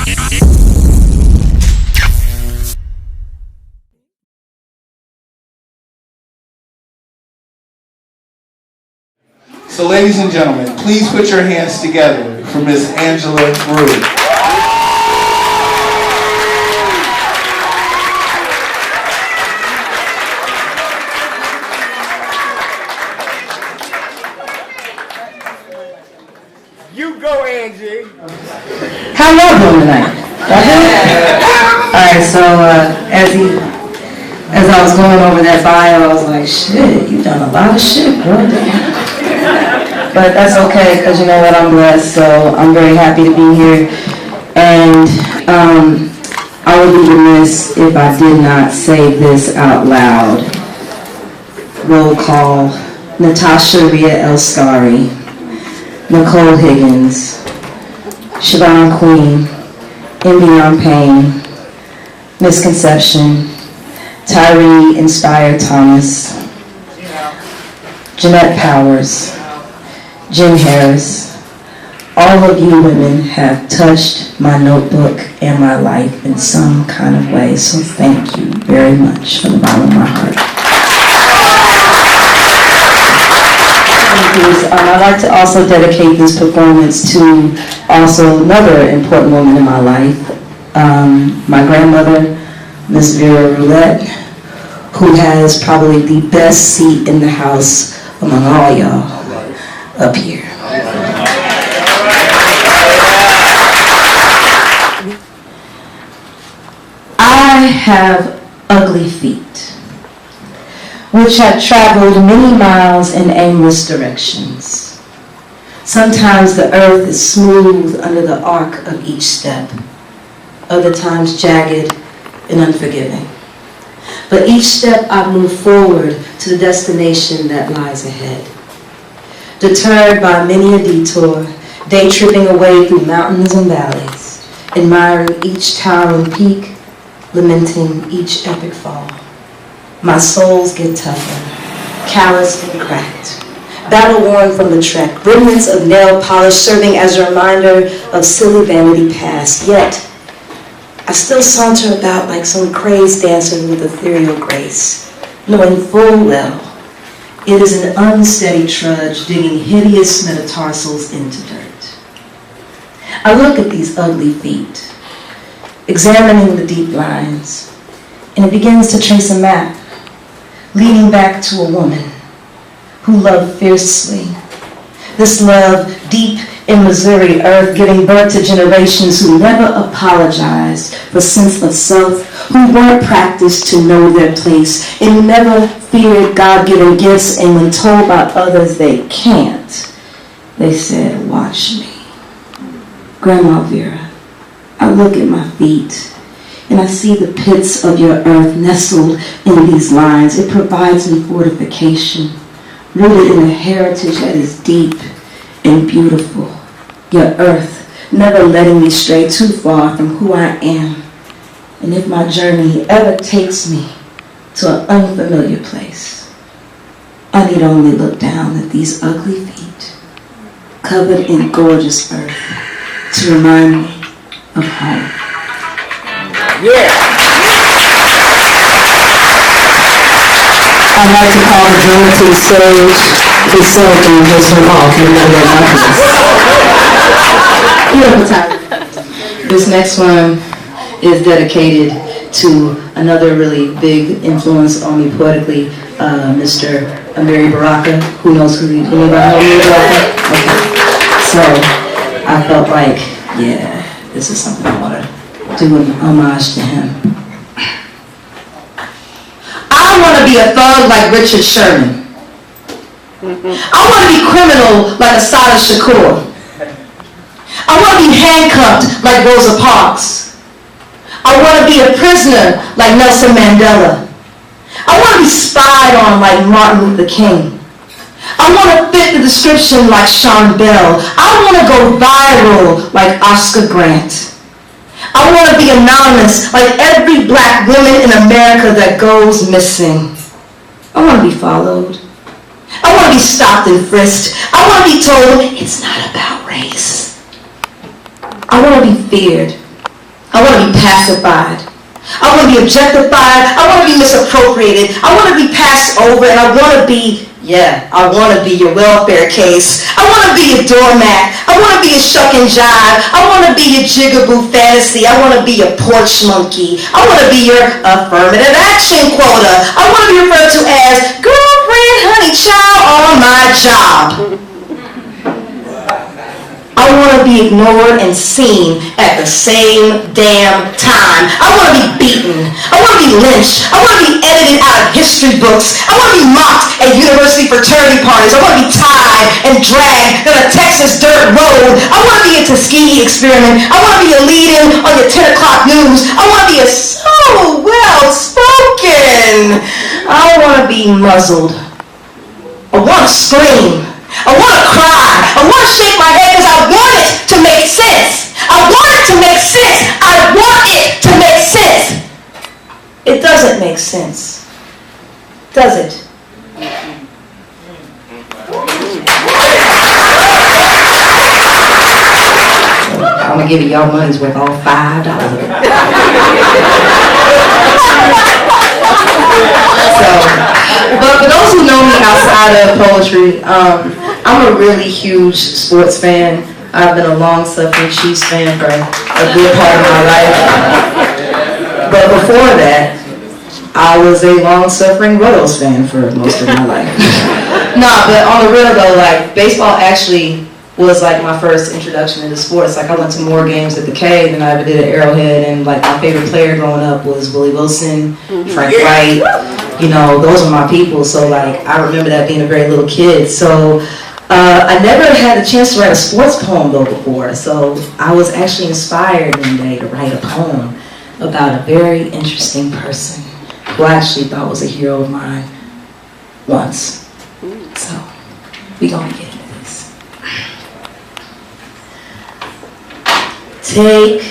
So ladies and gentlemen, please put your hands together for Miss Angela Roux. You go, Angie. How y'all doing tonight? Alright, so as I was going over that bio, I was like, shit, you've done a lot of shit, girl, damn. But that's okay, because you know what, I'm blessed, so I'm very happy to be here. And I would be remiss if I did not say this out loud. Roll call: Natasha Rhea Elskari, Nicole Higgins, Siobhan Queen, Beyond Pain, Misconception, Tyree Inspired Thomas, Jeanette Powers, Jen Harris. All of you women have touched my notebook and my life in some kind of way, so thank you very much from the bottom of my heart. I'd like to also dedicate this performance to also another important woman in my life, my grandmother, Miss Vera Roulette, who has probably the best seat in the house among all y'all up here. I have ugly feet, which have traveled many miles in aimless directions. Sometimes the earth is smooth under the arc of each step, other times jagged and unforgiving. But each step I move forward to the destination that lies ahead. Deterred by many a detour, day tripping away through mountains and valleys, admiring each towering peak, lamenting each epic fall. My soles get tougher, calloused and cracked, battle-worn from the trek, remnants of nail polish serving as a reminder of silly vanity past. Yet, I still saunter about like some crazed dancer with ethereal grace, knowing full well it is an unsteady trudge digging hideous metatarsals into dirt. I look at these ugly feet, examining the deep lines, and it begins to trace a map leading back to a woman who loved fiercely. This love deep in Missouri earth, giving birth to generations who never apologized for senseless self, who weren't practiced to know their place, and who never feared God-given gifts, and when told by others they can't, they said, watch me. Grandma Vera, I look at my feet, and I see the pits of your earth nestled in these lines. It provides me fortification, rooted in a heritage that is deep and beautiful. Your earth, never letting me stray too far from who I am. And if my journey ever takes me to an unfamiliar place, I need only look down at these ugly feet, covered in gorgeous earth, to remind me of home. Yeah. I'd like to call the drummer to the stage himself and just him off. Beautiful time. This next one is dedicated to another really big influence on me poetically, Mr. Amiri Baraka. Who knows who anybody know Amiri Baraka? Okay. So I felt like, yeah, this is something I want to do an homage to him. I want to be a thug like Richard Sherman. I want to be criminal like Assata Shakur. I want to be handcuffed like Rosa Parks. I want to be a prisoner like Nelson Mandela. I want to be spied on like Martin Luther King. I want to fit the description like Sean Bell. I want to go viral like Oscar Grant. I want to be anonymous like every black woman in America that goes missing. I want to be followed. I want to be stopped and frisked. I want to be told it's not about race. I want to be feared I want to be pacified. I want to be objectified. I want to be misappropriated. I want to be passed over, and I want to be, I want to be your welfare case. I want to be your doormat. I want to be your shuck and jive. I want to be your jigaboo fantasy. I want to be your porch monkey. I want to be your affirmative action quota. I want to be referred to as girlfriend, honey, child, on my job. I want to be ignored and seen at the same damn time. I want to be beaten. I want to be lynched. I want to be edited out of history books. I want to be mocked at university fraternity parties. I want to be tied and dragged down a Texas dirt road. I want to be a Tuskegee experiment. I want to be a lead-in on your 10 o'clock news. I want to be so well-spoken. I want to be muzzled. I want to scream. I want to cry. I want to shake my head because I want it to make sense. I want it to make sense. I want it to make sense. It doesn't make sense, does it? I'm going to give you y'all money's worth, all $5. But for those who know me outside of poetry, I'm a really huge sports fan. I've been a long-suffering Chiefs fan for a good part of my life. But before that, I was a long-suffering Royals fan for most of my life. Nah, but on the real though, like, baseball actually was like my first introduction into sports. Like, I went to more games at the K than I ever did at Arrowhead, and like my favorite player growing up was Willie Wilson, Frank Wright. You know, those were my people. So like, I remember that being a very little kid. So I never had a chance to write a sports poem though before. So I was actually inspired one day to write a poem about a very interesting person who I actually thought was a hero of mine once. So we're gonna get into this. Take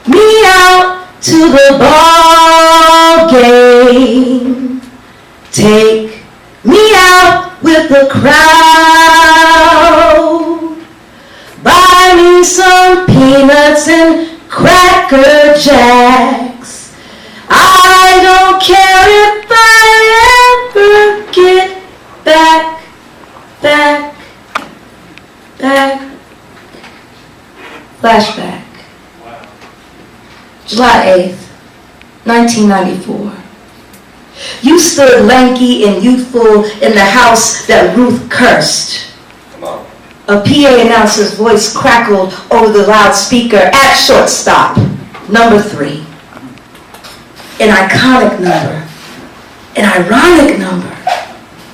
me out to the ball game. Take me out with the crowd. Buy me some peanuts and Cracker Jacks. I don't care if I ever get back. Flashback. July 8th, 1994. You stood lanky and youthful in the house that Ruth cursed. A PA announcer's voice crackled over the loudspeaker at shortstop, number 3. An iconic number, an ironic number.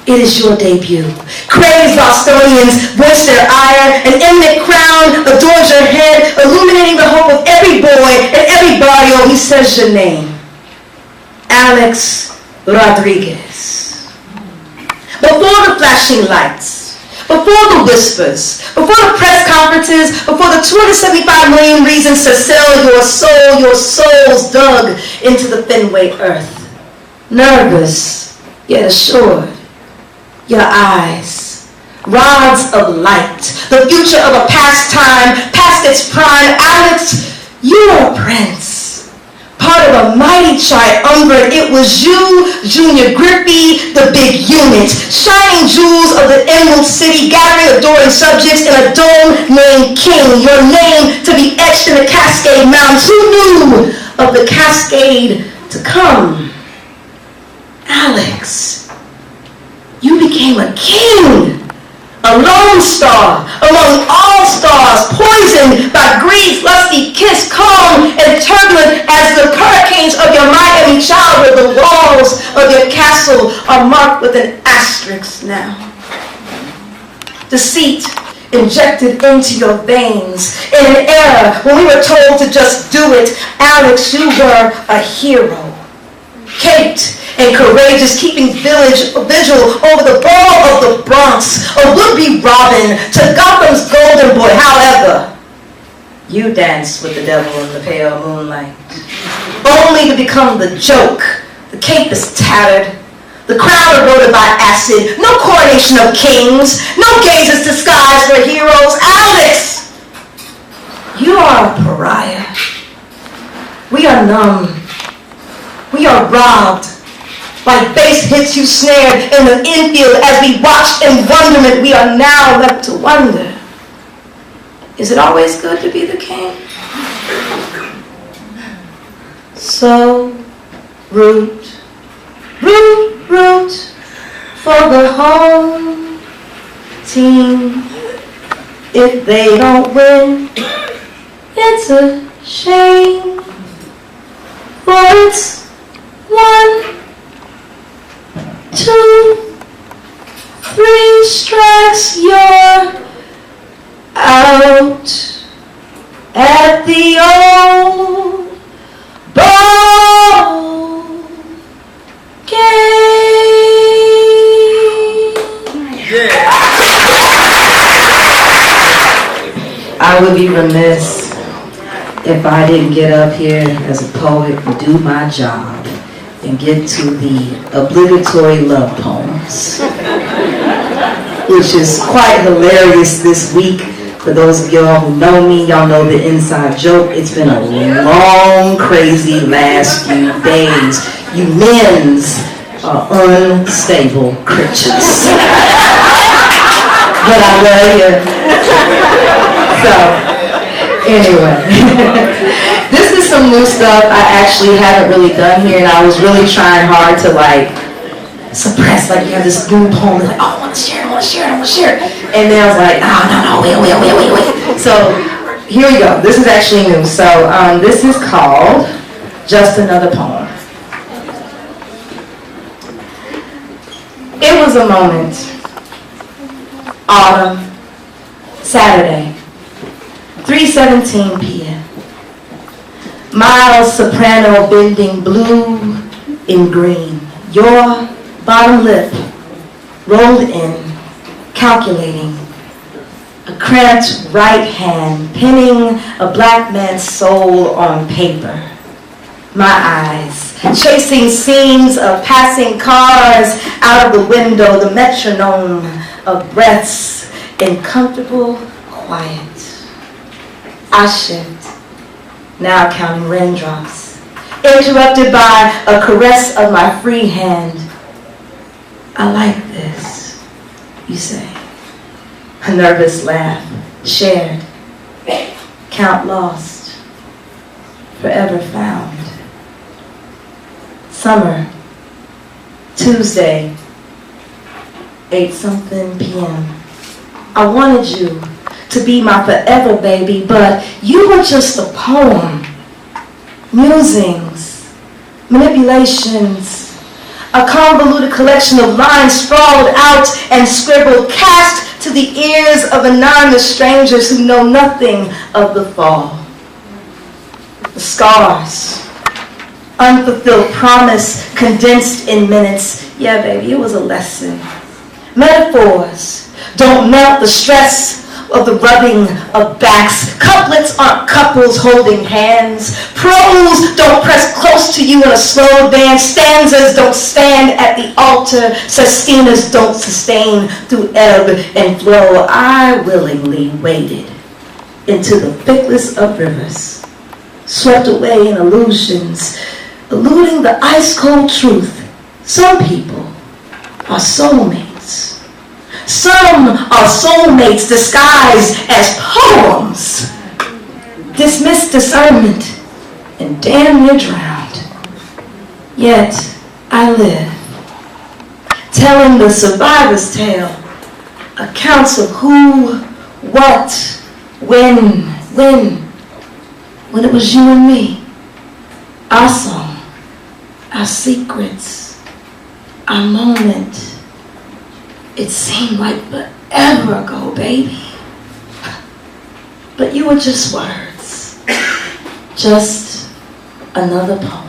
It is your debut. Crazed Bostonians voice their ire. An eminent crown adorns your head, illuminating the hope of every boy and every barrio. He says your name, Alex Rodriguez. Before the flashing lights, before the whispers, before the press conferences, before the 275 million reasons to sell your souls dug into the Fenway earth. Nervous, yet assured. Your eyes, rods of light, the future of a pastime, past its prime. Alex, you are a prince, part of a mighty triumvirate. It was you, Junior Griffey, the big unit, shining jewels of the Emerald City, gathering adoring subjects in a dome named King. Your name to be etched in the Cascade Mountains. Who knew of the cascade to come? Alex, you became a king, a lone star among all stars, poisoned by greed's lusty kiss, calm and turbulent as the hurricanes of your Miami childhood. The walls of your castle are marked with an asterisk now. Deceit injected into your veins in an era when we were told to just do it. Alex, you were a hero, caped and courageous, keeping vigil over the ball of the Bronx, a would-be Robin to Gotham's golden boy. However, you danced with the devil in the pale moonlight, only to become the joke. The cape is tattered, the crown eroded by acid, no coronation of kings, no gazes disguised for heroes. Alex, you are a pariah, are numb. We are robbed. Like bass hits you snared in the infield as we watched in wonderment, we are now left to wonder. Is it always good to be the king? So, root for the home team. If they don't win, it's a shame. For it's 1, 2, 3 strikes, you're out at the old ball game. I would be remiss if I didn't get up here as a poet and do my job and get to the obligatory love poems, which is quite hilarious this week. For those of y'all who know me, y'all know the inside joke. It's been a long, crazy last few days. You men's are unstable creatures. But I love you. So, anyway. This is some new stuff I actually haven't really done here, and I was really trying hard to suppress, you have this new poem, oh, I want to share it. And then I was like, oh, no, wait. So, here we go. This is actually new. So, this is called Just Another Poem. It was a moment. Autumn. Saturday. 3:17 p.m. Mild soprano bending blue in green. Your bottom lip rolled in, calculating. A cramped right hand penning a black man's soul on paper. My eyes chasing scenes of passing cars out of the window, the metronome of breaths in comfortable quiet. I shift, now counting raindrops, interrupted by a caress of my free hand. I like this, you say. A nervous laugh, shared, count lost, forever found. Summer, Tuesday, 8-something p.m. I wanted you to be my forever baby, but you were just a poem. Musings, manipulations, a convoluted collection of lines sprawled out and scribbled, cast to the ears of anonymous strangers who know nothing of the fall. The scars, unfulfilled promise condensed in minutes. Yeah, baby, it was a lesson. Metaphors don't melt the stress of the rubbing of backs. Couplets aren't couples holding hands. Prose don't press close to you in a slow dance. Stanzas don't stand at the altar. Sestinas don't sustain through ebb and flow. I willingly waded into the thickless of rivers, swept away in illusions, eluding the ice-cold truth. Some people are soulmates. Some are soulmates disguised as poems. Dismissed discernment and damn near drowned. Yet I live, telling the survivor's tale, accounts of who, what, when it was you and me. Our song, our secrets, our moment. It seemed like forever ago, baby. But you were just words. Just another poem.